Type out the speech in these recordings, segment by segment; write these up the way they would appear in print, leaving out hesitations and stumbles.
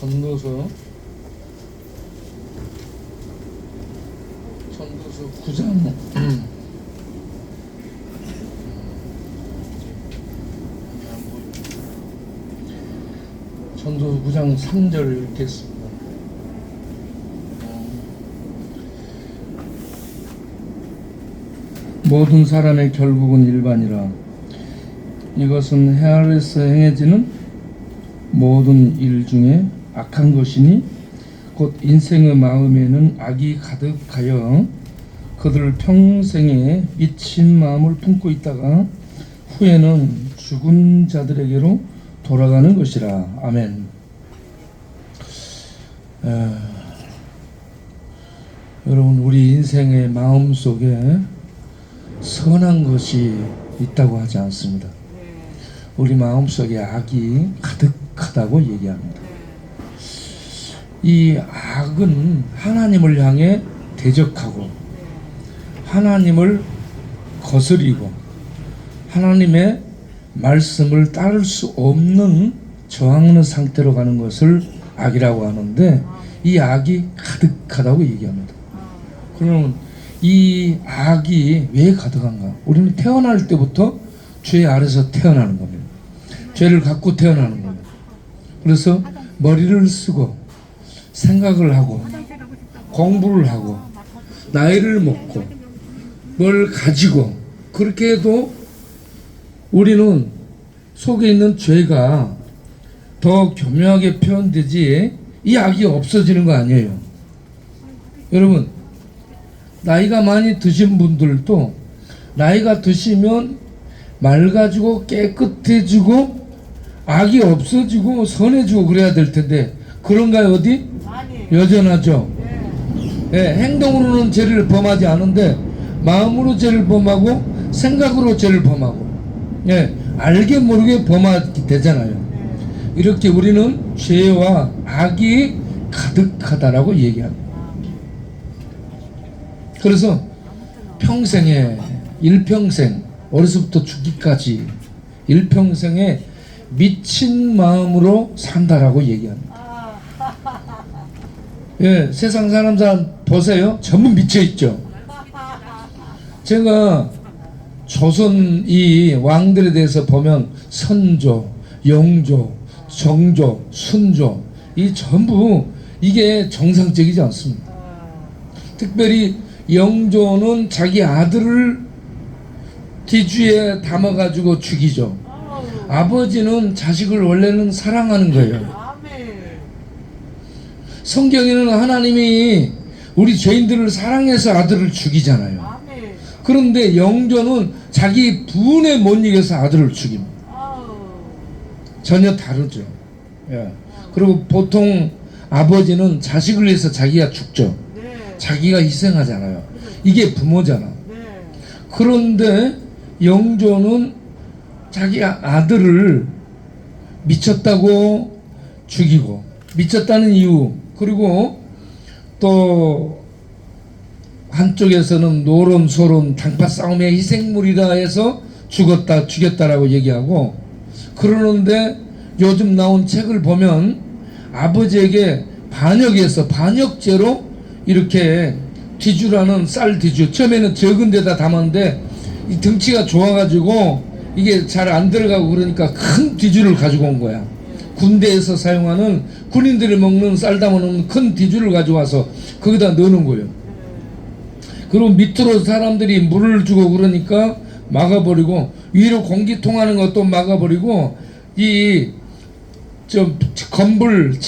전도서 9장 전도서 9장 3절 읽겠습니다. 모든 사람의 결국은 일반이라. 이것은 해 아래서 행해지는 모든 일 중에 악한 것이니 곧 인생의 마음에는 악이 가득하여 그들 평생에 미친 마음을 품고 있다가 후에는 죽은 자들에게로 돌아가는 것이라. 아멘. 여러분, 우리 인생의 마음 속에 선한 것이 있다고 하지 않습니다. 우리 마음 속에 악이 가득하다고 얘기합니다. 이 악은 하나님을 향해 대적하고 하나님을 거스리고 하나님의 말씀을 따를 수 없는 저항하는 상태로 가는 것을 악이라고 하는데, 이 악이 가득하다고 얘기합니다. 그러면 이 악이 왜 가득한가? 우리는 태어날 때부터 죄 아래서 태어나는 겁니다. 죄를 갖고 태어나는 겁니다. 그래서 머리를 쓰고 생각을 하고 공부를 하고 나이를 먹고 뭘 가지고 그렇게 해도 우리는 속에 있는 죄가 더 교묘하게 표현되지 이 악이 없어지는 거 아니에요. 여러분, 나이가 많이 드신 분들도 나이가 드시면 맑아지고 깨끗해지고 악이 없어지고 선해지고 그래야 될 텐데 그런가요? 어디? 여전하죠. 행동으로는 죄를 범하지 않은데 마음으로 죄를 범하고 생각으로 죄를 범하고 알게 모르게 범하게 되잖아요. 이렇게 우리는 죄와 악이 가득하다라고 얘기합니다. 그래서 평생에 일평생 어려서부터 죽기까지 일평생에 미친 마음으로 산다라고 얘기합니다. 세상 사람 보세요. 전부 미쳐있죠. 제가 조선 이 왕들에 대해서 보면 선조, 영조, 정조, 순조 이 전부 이게 정상적이지 않습니다. 특별히 영조는 자기 아들을 뒤주에 담아가지고 죽이죠. 아버지는 자식을 원래는 사랑하는 거예요. 성경에는 하나님이 우리 죄인들을 사랑해서 아들을 죽이잖아요. 그런데 영조는 자기 부인에 못 이겨서 아들을 죽입니다. 전혀 다르죠. 그리고 보통 아버지는 자식을 위해서 자기가 죽죠. 자기가 희생하잖아요. 이게 부모잖아. 그런데 영조는 자기 아들을 미쳤다고 죽이고 미쳤다는 이유, 그리고 또 한쪽에서는 노론 소론 당파 싸움의 희생물이라 해서 죽였다라고 얘기하고, 그러는데 요즘 나온 책을 보면 아버지에게 반역죄로 이렇게 뒤주라는 쌀 뒤주, 처음에는 적은 데다 담았는데 이 등치가 좋아가지고 이게 잘 안 들어가고 그러니까 큰 뒤주를 가지고 온 거야. 군대에서 사용하는 군인들이 먹는 쌀 담아놓은 큰 뒤주를 가져와서 거기다 넣는 거예요. 그리고 밑으로 사람들이 물을 주고 그러니까 막아버리고, 위로 공기 통하는 것도 막아버리고, 건불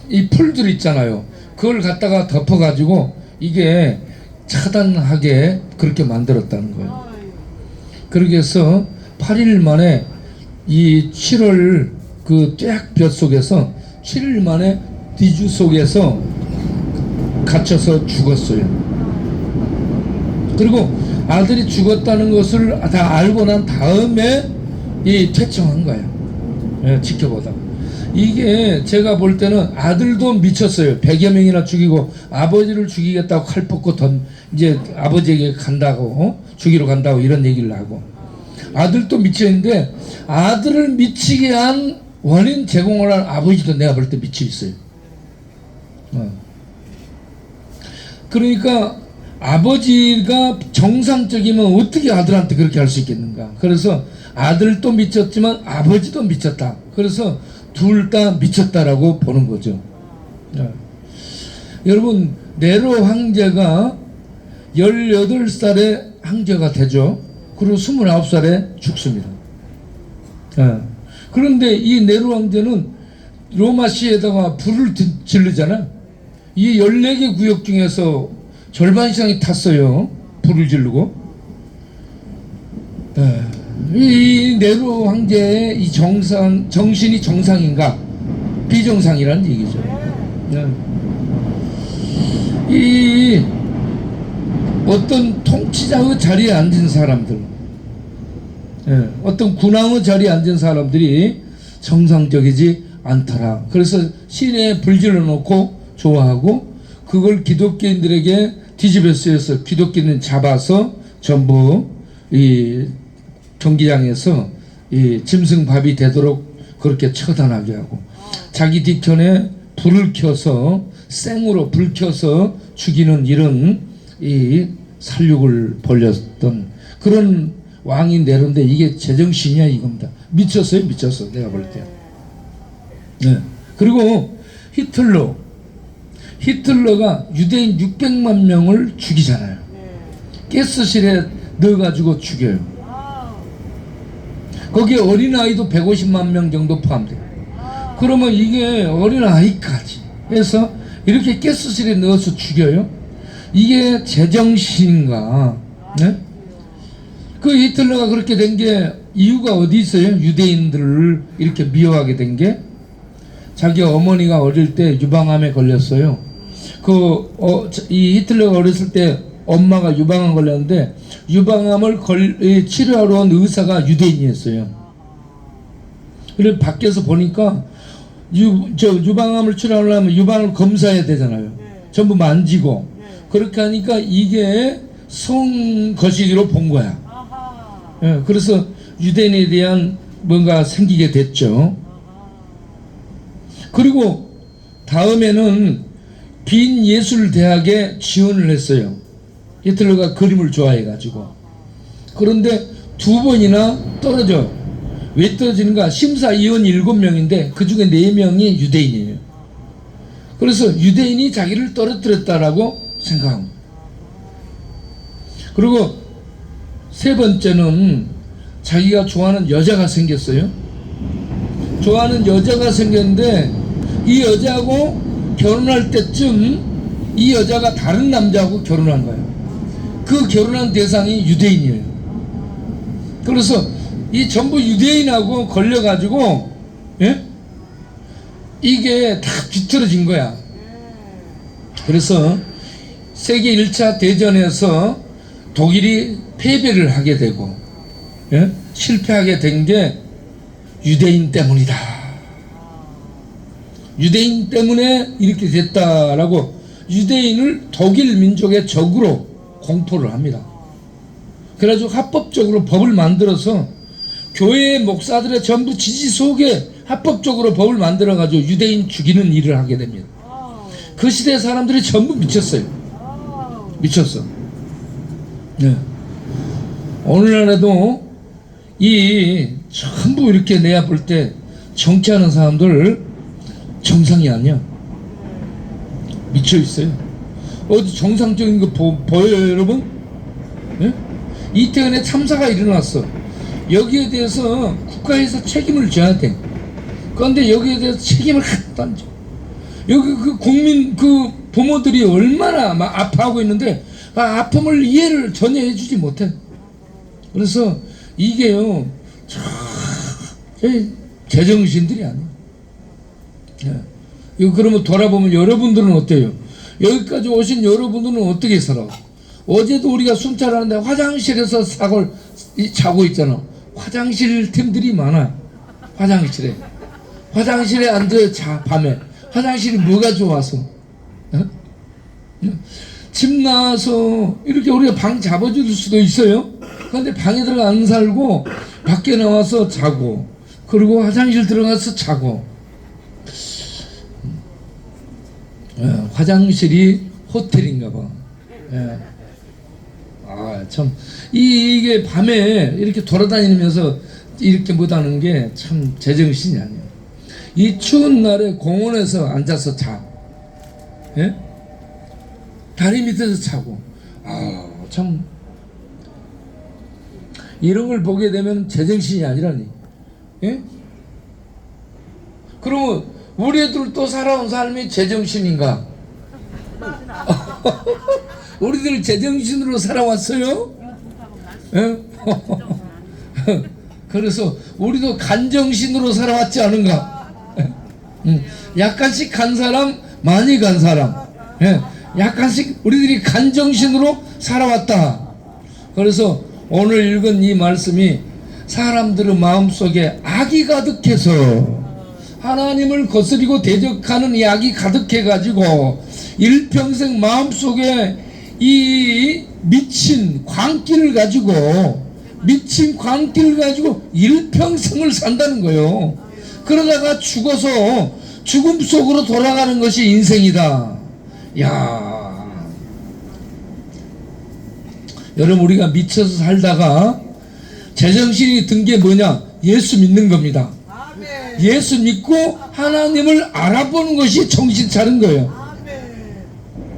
이 풀들 있잖아요. 그걸 갖다가 덮어가지고 이게 차단하게 그렇게 만들었다는 거예요. 그렇게 해서 8일 만에 이 7월 그 쫙볕 속에서 7일 만에 뒤주 속에서 갇혀서 죽었어요. 그리고 아들이 죽었다는 것을 다 알고 난 다음에 퇴청한 거예요. 지켜보다. 이게 제가 볼 때는 아들도 미쳤어요. 100여 명이나 죽이고 아버지를 죽이겠다고 칼 뽑고 이제 아버지에게 간다고, 죽이러 간다고 이런 얘기를 하고, 아들도 미쳐있는데 아들을 미치게 한 원인 제공을 할 아버지도 내가 볼 때 미쳐 있어요. 그러니까 아버지가 정상적이면 어떻게 아들한테 그렇게 할 수 있겠는가. 그래서 아들도 미쳤지만 아버지도 미쳤다. 그래서 둘 다 미쳤다라고 보는 거죠. 여러분, 네로 황제가 18살에 황제가 되죠. 그리고 29살에 죽습니다. 그런데 이 네로 황제는 로마시에다가 불을 지르잖아. 이 14개 구역 중에서 절반 이상이 탔어요. 불을 지르고. 이 네로 황제의 이 정신이 정상인가? 비정상이라는 얘기죠. 이 어떤 통치자의 자리에 앉은 사람들, 어떤 군왕의 자리에 앉은 사람들이 정상적이지 않더라. 그래서 시내에 불 질러 놓고 좋아하고, 그걸 기독교인들에게 뒤집어 쓰여서 기독교인 잡아서 전부 이 경기장에서 이 짐승밥이 되도록 그렇게 처단하게 하고, 자기 뒤편에 불을 켜서 생으로 불 켜서 죽이는 이런 이 살육을 벌였던 그런 왕이 네로인데, 이게 제정신이야 이겁니다. 미쳤어요, 미쳤어. 내가 볼 때. 그리고 히틀러가 유대인 600만 명을 죽이잖아요. 가스실에 넣어가지고 죽여요. 거기에 어린아이도 150만 명 정도 포함돼요. 그러면 이게 어린아이까지 해서 이렇게 가스실에 넣어서 죽여요? 이게 제정신인가? 네? 그 히틀러가 그렇게 된 게 이유가 어디 있어요? 유대인들을 이렇게 미워하게 된 게, 자기 어머니가 어릴 때 유방암에 걸렸어요. 이 히틀러가 어렸을 때 엄마가 유방암 걸렸는데, 유방암을 치료하러 온 의사가 유대인이었어요. 그래서 밖에서 보니까 유방암을 치료하려면 유방을 검사해야 되잖아요. 전부 만지고. 그렇게 하니까 이게 성거시기로 본 거야. 그래서 유대인에 대한 뭔가 생기게 됐죠. 그리고 다음에는 빈 예술대학에 지원을 했어요. 히틀러가 그림을 좋아해가지고. 그런데 2번이나 떨어져. 왜 떨어지는가? 심사위원 7명인데 그 중에 4명이 유대인이에요. 그래서 유대인이 자기를 떨어뜨렸다라고 생각합니다. 그리고 3번째는 자기가 좋아하는 여자가 생겼어요. 좋아하는 여자가 생겼는데, 이 여자하고 결혼할 때쯤 이 여자가 다른 남자하고 결혼한 거예요. 그 결혼한 대상이 유대인이에요. 그래서 이 전부 유대인하고 걸려가지고, 이게 다 뒤틀어진 거야. 그래서 세계 1차 대전에서 독일이 패배를 하게 되고, 실패하게 된 게 유대인 때문이다. 유대인 때문에 이렇게 됐다라고 유대인을 독일 민족의 적으로 공포를 합니다. 그래가지고 합법적으로 법을 만들어서 교회의 목사들의 전부 지지 속에 합법적으로 법을 만들어가지고 유대인 죽이는 일을 하게 됩니다. 그 시대 사람들이 전부 미쳤어요. 미쳤어. 오늘날에도 이 전부 이렇게 내야 볼 때 정치하는 사람들 정상이 아니야. 미쳐 있어요. 어디 정상적인 거 보여요, 여러분? 이태원에 참사가 일어났어. 여기에 대해서 국가에서 책임을 져야 돼. 그런데 여기에 대해서 책임을 갖다 안 줘. 여기 그 국민 그 부모들이 얼마나 막 아파하고 있는데 아픔을 이해를 전혀 해주지 못해. 그래서 이게요, 제정신들이 아니에요. 이거 그러면 돌아보면 여러분들은 어때요? 여기까지 오신 여러분들은 어떻게 살아? 어제도 우리가 순찰하는데 화장실에서 사고를 자고 있잖아. 화장실 틈들이 많아. 화장실에 앉아 자. 밤에 화장실이 뭐가 좋아서? 집 나와서 이렇게 우리가 방 잡아줄 수도 있어요. 그런데 방에 들어가 안 살고 밖에 나와서 자고, 그리고 화장실 들어가서 자고. 화장실이 호텔인가 봐. 참 이게 밤에 이렇게 돌아다니면서 이렇게 못하는 게 참 제정신이 아니에요. 이 추운 날에 공원에서 앉아서 자. 다리 밑에서 자고. 참 이런 걸 보게 되면 제정신이 아니라니. 그러면 우리 애들 또 살아온 삶이 제정신인가? 우리들 제정신으로 살아왔어요? 그래서 우리도 간정신으로 살아왔지 않은가? 약간씩 간 사람, 많이 간 사람. 약간씩 우리들이 간정신으로 살아왔다. 그래서 오늘 읽은 이 말씀이 사람들의 마음속에 악이 가득해서 하나님을 거스리고 대적하는 이 악이 가득해가지고 일평생 마음속에 이 미친 광기를 가지고 일평생을 산다는 거예요. 그러다가 죽어서 죽음 속으로 돌아가는 것이 인생이다. 여러분, 우리가 미쳐서 살다가 제정신이 든 게 뭐냐? 예수 믿는 겁니다. 예수 믿고 하나님을 알아보는 것이 정신 차린 거예요.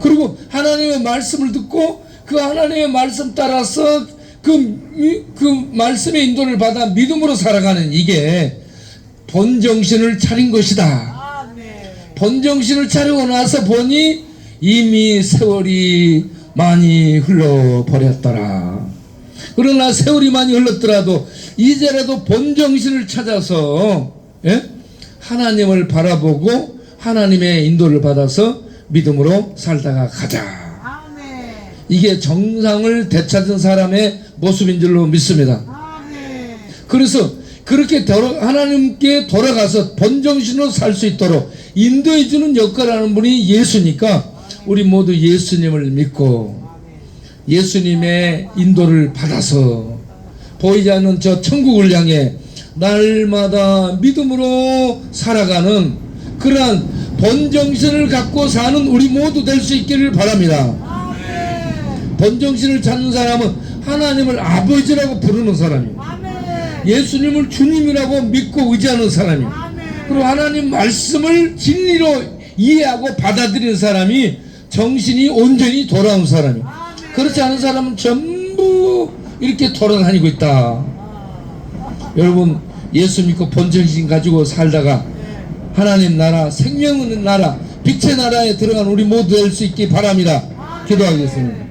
그리고 하나님의 말씀을 듣고 그 하나님의 말씀 따라서 그 말씀의 인도를 받아 믿음으로 살아가는, 이게 본정신을 차린 것이다. 본정신을 차리고 나서 보니 이미 세월이 많이 흘러버렸더라. 그러나 세월이 많이 흘렀더라도 이제라도 본정신을 찾아서 하나님을 바라보고 하나님의 인도를 받아서 믿음으로 살다가 가자. 이게 정상을 되찾은 사람의 모습인 줄로 믿습니다. 그래서 그렇게 하나님께 돌아가서 본정신으로 살 수 있도록 인도해 주는 역할을 하는 분이 예수니까 우리 모두 예수님을 믿고 예수님의 인도를 받아서 보이지 않는 저 천국을 향해 날마다 믿음으로 살아가는 그러한 본정신을 갖고 사는 우리 모두 될 수 있기를 바랍니다. 본정신을 찾는 사람은 하나님을 아버지라고 부르는 사람이에요. 예수님을 주님이라고 믿고 의지하는 사람이에요. 그리고 하나님 말씀을 진리로 이해하고 받아들이는 사람이 정신이 온전히 돌아온 사람이에요. 그렇지 않은 사람은 전부 이렇게 돌아다니고 있다. 여러분, 예수 믿고 본정신 가지고 살다가 하나님 나라, 생명의 나라, 빛의 나라에 들어간 우리 모두 될 수 있기 바랍니다. 기도하겠습니다.